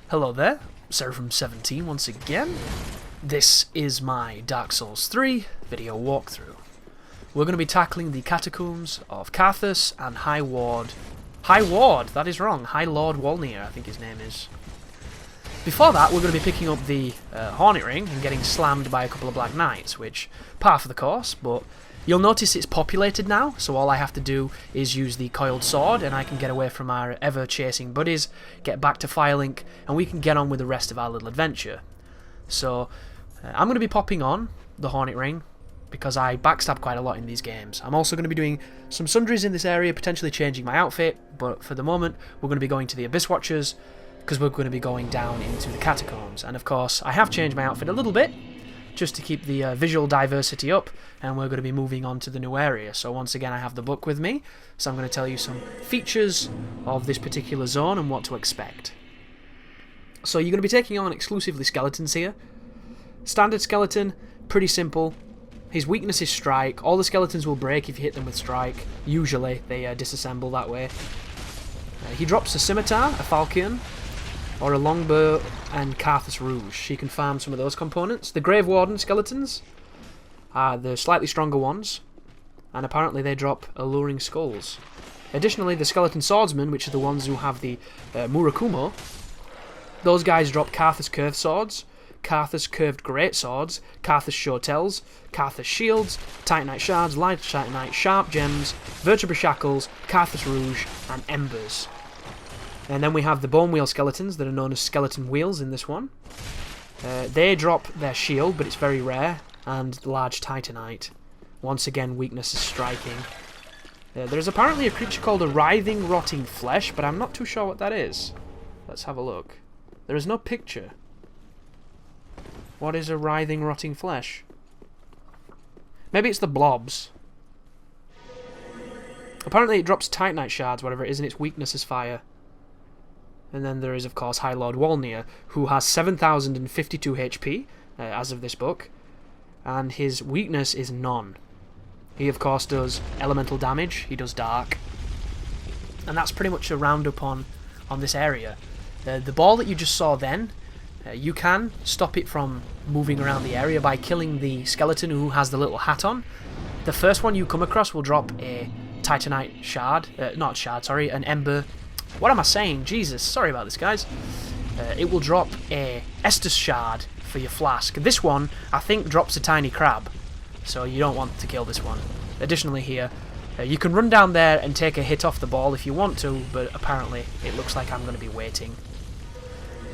Hello there, Seraphim17 once again. This is my Dark Souls 3 video walkthrough. We're going to be tackling the Catacombs of Carthus and High Lord, that is wrong, High Lord Wolnir, I think his name is. Before that, we're going to be picking up the Hornet Ring and getting slammed by a couple of Black Knights, which, par for the course, but you'll notice it's populated now, so all I have to do is use the coiled sword and I can get away from our ever-chasing buddies, get back to Firelink, and we can get on with the rest of our little adventure. So, I'm going to be popping on the Hornet Ring, because I backstab quite a lot in these games. I'm also going to be doing some sundries in this area, potentially changing my outfit, but for the moment, we're going to be going to the Abyss Watchers, because we're going to be going down into the Catacombs. And of course, I have changed my outfit a little bit, just to keep the visual diversity up, and we're going to be moving on to the new area. So once again, I have the book with me, so I'm going to tell you some features of this particular zone and what to expect. So you're going to be taking on exclusively skeletons here. Standard skeleton, pretty simple. His weakness is strike. All the skeletons will break if you hit them with strike. Usually they disassemble that way. He drops a scimitar, a falchion, or a longbow and Carthus rouge. You can farm some of those components. The Grave Warden skeletons are the slightly stronger ones, and apparently they drop alluring skulls. Additionally, the Skeleton Swordsmen, which are the ones who have the Murakumo, those guys drop Carthus curved swords, Carthus curved great swords, Carthus shotels, Carthus shields, Titanite shards, light Titanite, sharp gems, vertebra shackles, Carthus rouge, and embers. And then we have the Bone Wheel skeletons that are known as Skeleton Wheels in this one. They drop their shield, but it's very rare, and large Titanite. Once again, weakness is striking. There's apparently a creature called a Writhing Rotting Flesh, but I'm not too sure what that is. Let's have a look. There is no picture. What is a Writhing Rotting Flesh? Maybe it's the blobs. Apparently it drops Titanite shards, whatever it is, and its weakness is fire. And then there is, of course, High Lord Wolnir, who has 7,052 HP, as of this book, and his weakness is none. He, of course, does elemental damage, he does dark, and that's pretty much a roundup on this area. The ball that you just saw then, you can stop it from moving around the area by killing the skeleton who has the little hat on. The first one you come across will drop a Titanite shard, an ember. What am I saying? Jesus, sorry about this, guys. It will drop a Estus shard for your flask. This one, I think, drops a tiny crab, so you don't want to kill this one. Additionally here, you can run down there and take a hit off the ball if you want to, but apparently it looks like I'm going to be waiting.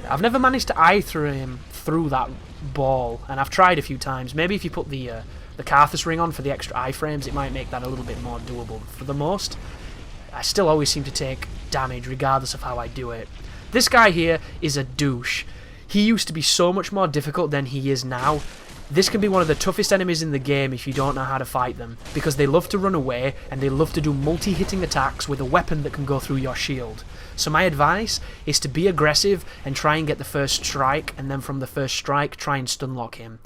I've never managed to eye through him through that ball, and I've tried a few times. Maybe if you put the Carthus ring on for the extra iframes, it might make that a little bit more doable. For the most, I still always seem to take damage regardless of how I do it. This guy here is a douche. He used to be so much more difficult than he is now. This can be one of the toughest enemies in the game if you don't know how to fight them, because they love to run away and they love to do multi-hitting attacks with a weapon that can go through your shield. So my advice is to be aggressive and try and get the first strike, and then from the first strike try and stunlock him.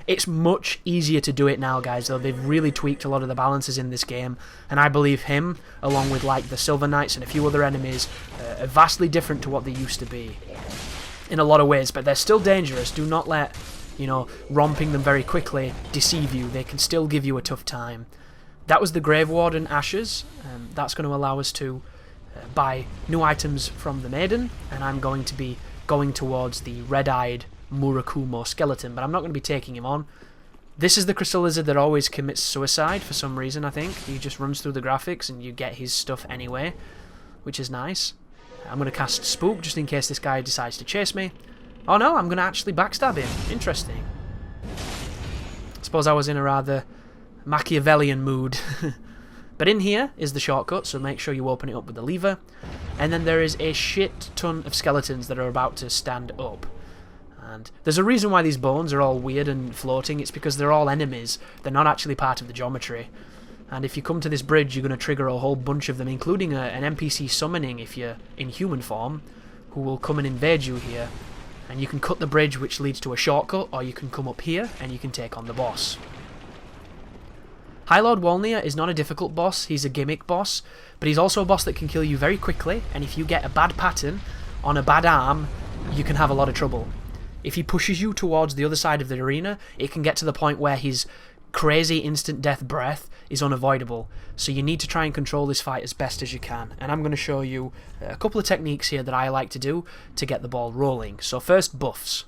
It's much easier to do it now, guys, though. They've really tweaked a lot of the balances in this game, and I believe him, along with like the Silver Knights and a few other enemies, are vastly different to what they used to be in a lot of ways, but they're still dangerous. Do not let, romping them very quickly deceive you. They can still give you a tough time. That was the Grave Warden Ashes, and that's going to allow us to buy new items from the Maiden, and I'm going to be going towards the red-eyed Murakumo skeleton, but I'm not going to be taking him on. This is the Crystal Lizard that always commits suicide for some reason, I think. He just runs through the graphics and you get his stuff anyway, which is nice. I'm going to cast Spook just in case this guy decides to chase me. Oh no, I'm going to actually backstab him. Interesting. I suppose I was in a rather Machiavellian mood. But in here is the shortcut, so make sure you open it up with the lever. And then there is a shit ton of skeletons that are about to stand up. And there's a reason why these bones are all weird and floating. It's because they're all enemies. They're not actually part of the geometry. And if you come to this bridge, you're going to trigger a whole bunch of them, including an NPC summoning if you're in human form, who will come and invade you here. And you can cut the bridge, which leads to a shortcut, or you can come up here and you can take on the boss. High Lord Wolnir is not a difficult boss, he's a gimmick boss, but he's also a boss that can kill you very quickly, and if you get a bad pattern on a bad arm, you can have a lot of trouble. If he pushes you towards the other side of the arena, it can get to the point where his crazy instant death breath is unavoidable. So you need to try and control this fight as best as you can. And I'm going to show you a couple of techniques here that I like to do to get the ball rolling. So first, buffs.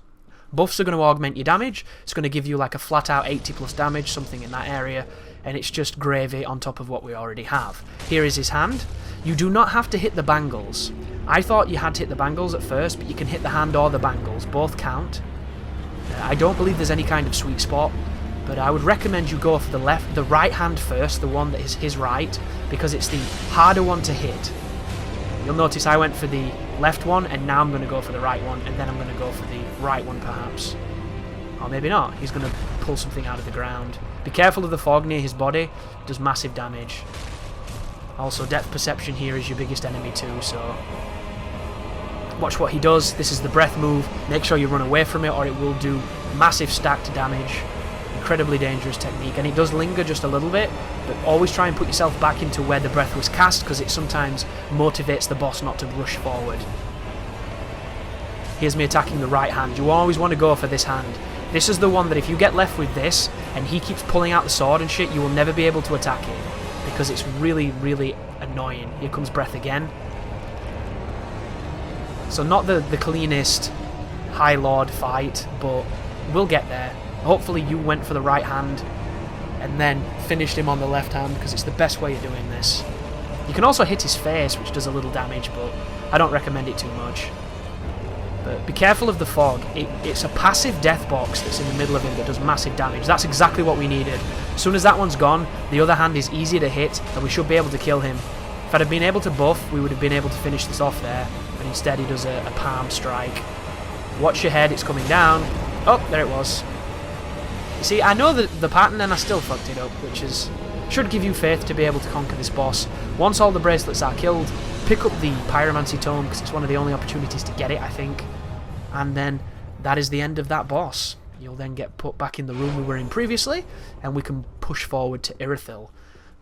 Buffs are going to augment your damage. It's going to give you like a flat out 80 plus damage, something in that area. And it's just gravy on top of what we already have. Here is his hand. You do not have to hit the bangles. I thought you had to hit the bangles at first, but you can hit the hand or the bangles. Both count. I don't believe there's any kind of sweet spot, but I would recommend you go for the right hand first, the one that is his right, because it's the harder one to hit. You'll notice I went for the left one, and now I'm going to go for the right one, and then I'm going to go for the right one perhaps. Or maybe not. He's going to pull something out of the ground. Be careful of the fog near his body. It does massive damage. Also, depth perception here is your biggest enemy too, so watch what he does. This is the breath move. Make sure you run away from it or it will do massive stacked damage. Incredibly dangerous technique, and it does linger just a little bit, but always try and put yourself back into where the breath was cast, because it sometimes motivates the boss not to rush forward. Here's me attacking the right hand. You always want to go for this hand. This is the one that if you get left with this and he keeps pulling out the sword and shit, you will never be able to attack it, because it's really, really annoying. Here comes breath again. So not the cleanest High Lord fight, but we'll get there. Hopefully you went for the right hand and then finished him on the left hand, because it's the best way of doing this. You can also hit his face, which does a little damage, but I don't recommend it too much. But be careful of the fog. It's a passive death box that's in the middle of him that does massive damage. That's exactly what we needed. As soon as that one's gone, the other hand is easier to hit, and we should be able to kill him. If I'd have been able to buff, we would have been able to finish this off there, but instead he does a palm strike. Watch your head, it's coming down. Oh, there it was. You see, I know the pattern and I still fucked it up, which should give you faith to be able to conquer this boss. Once all the bracelets are killed, pick up the Pyromancy Tome, because it's one of the only opportunities to get it, I think. And then that is the end of that boss. You'll then get put back in the room we were in previously, and we can push forward to Irithyll.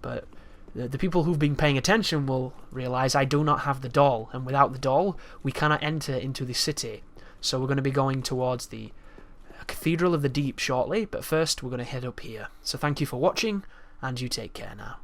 But the people who've been paying attention will realise I do not have the doll, and without the doll, we cannot enter into the city. So we're going to be going towards the Cathedral of the Deep shortly, but first we're going to head up here. So thank you for watching, and you take care now.